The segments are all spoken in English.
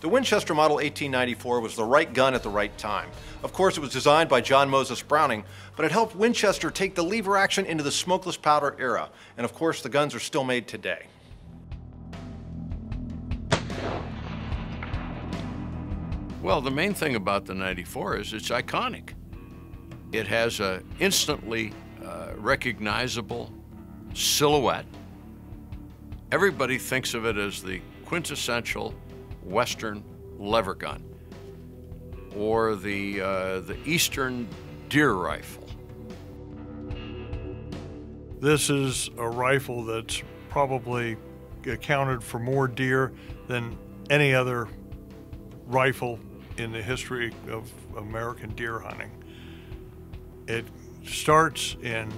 The Winchester Model 1894 was the right gun at the right time. Of course, it was designed by John Moses Browning, but it helped Winchester take the lever action into the smokeless powder era. And of course, the guns are still made today. Well, the main thing about the 94 is it's iconic. It has an instantly recognizable silhouette. Everybody thinks of it as the quintessential Western lever gun, or the Eastern deer rifle. This is a rifle that's probably accounted for more deer than any other rifle in the history of American deer hunting. It starts in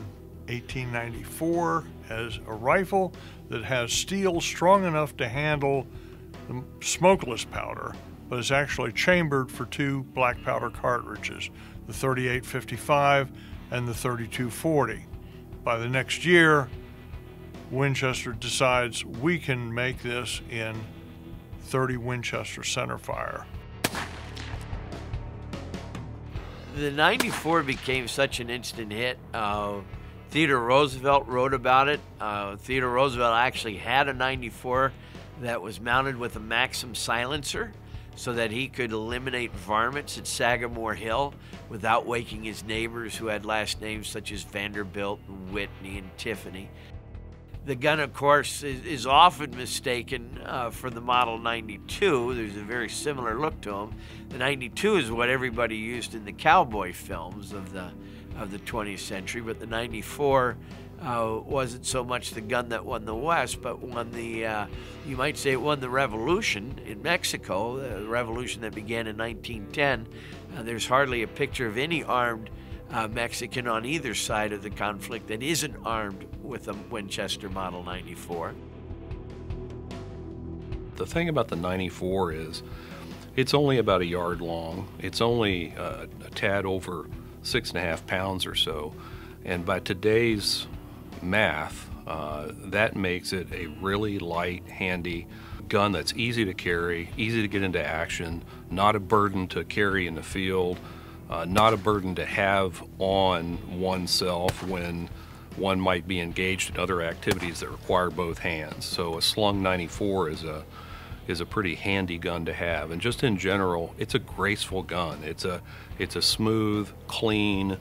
1894 as a rifle that has steel strong enough to handle the smokeless powder, but is actually chambered for two black powder cartridges, the 38-55 and the 32-40. By the next year, Winchester decides we can make this in 30 Winchester centerfire. The 94 became such an instant hit. Theodore Roosevelt wrote about it. Theodore Roosevelt actually had a 94 that was mounted with a Maxim silencer so that he could eliminate varmints at Sagamore Hill without waking his neighbors who had last names such as Vanderbilt, Whitney, and Tiffany. The gun, of course, is often mistaken for the Model 92. There's a very similar look to them. The 92 is what everybody used in the cowboy films of the 20th century, but the 94 wasn't so much the gun that won the West, but won the, you might say it won the revolution in Mexico, the revolution that began in 1910. There's hardly a picture of any armed Mexican on either side of the conflict that isn't armed with a Winchester Model 94. The thing about the 94 is it's only about a yard long. It's only a tad over 6.5 pounds or so. And by today's math, that makes it a really light, handy gun that's easy to carry, easy to get into action, not a burden to carry in the field, not a burden to have on oneself when one might be engaged in other activities that require both hands. So a slung 94 is a pretty handy gun to have. And just in general, it's a graceful gun. It's a smooth, clean,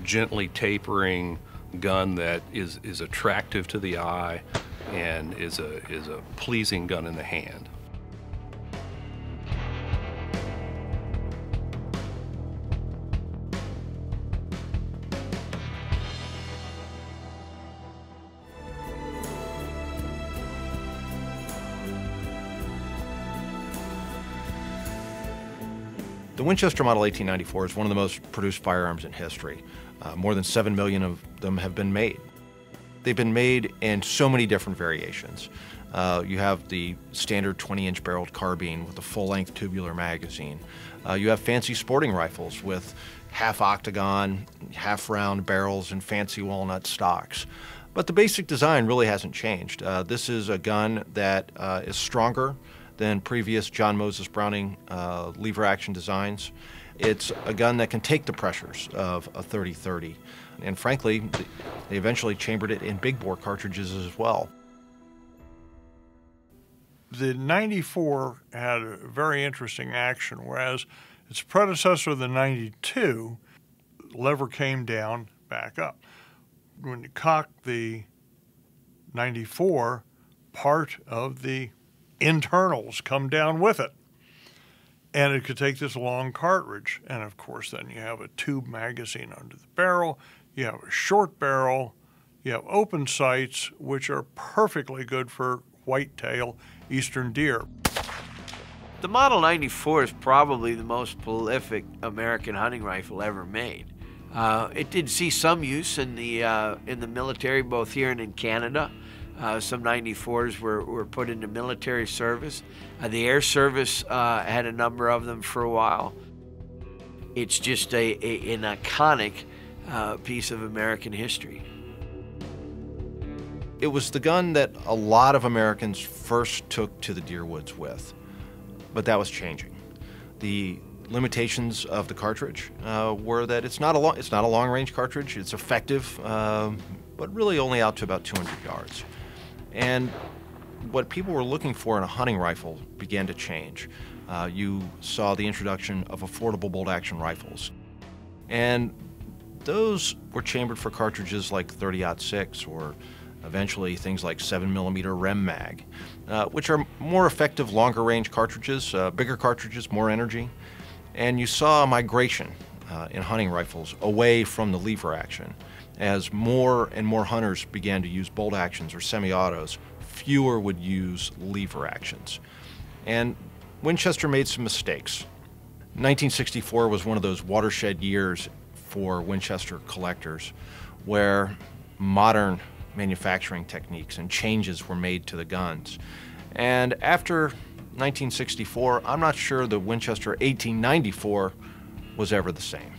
gently tapering gun that is attractive to the eye and is a pleasing gun in the hand. The Winchester Model 1894 is one of the most produced firearms in history. More than 7 million of them have been made. They've been made in so many different variations. You have the standard 20-inch barreled carbine with a full-length tubular magazine. You have fancy sporting rifles with half-octagon, half-round barrels and fancy walnut stocks. But the basic design really hasn't changed. This is a gun that is stronger than previous John Moses Browning lever action designs. It's a gun that can take the pressures of a 30-30. And frankly, they eventually chambered it in big bore cartridges as well. The 94 had a very interesting action, whereas its predecessor, the 92, lever came down, back up. When you cock the 94, part of the internals come down with it. And it could take this long cartridge. And of course, then you have a tube magazine under the barrel, you have a short barrel, you have open sights, which are perfectly good for whitetail eastern deer. The Model 94 is probably the most prolific American hunting rifle ever made. It did see some use in the military, both here and in Canada. Some 94s were put into military service. The Air Service had a number of them for a while. It's just an iconic piece of American history. It was the gun that a lot of Americans first took to the deer woods with. but that was changing. The limitations of the cartridge were that it's not a long-range cartridge. It's effective, but really only out to about 200 yards. And what people were looking for in a hunting rifle began to change. You saw the introduction of affordable bolt-action rifles, and those were chambered for cartridges like 30-06 or eventually things like 7mm Rem Mag, which are more effective, longer-range cartridges, bigger cartridges, more energy. And you saw a migration in hunting rifles away from the lever action. As more and more hunters began to use bolt actions or semi-autos, fewer would use lever actions. And Winchester made some mistakes. 1964 was one of those watershed years for Winchester collectors where modern manufacturing techniques and changes were made to the guns. And after 1964, I'm not sure the Winchester 1894 was ever the same.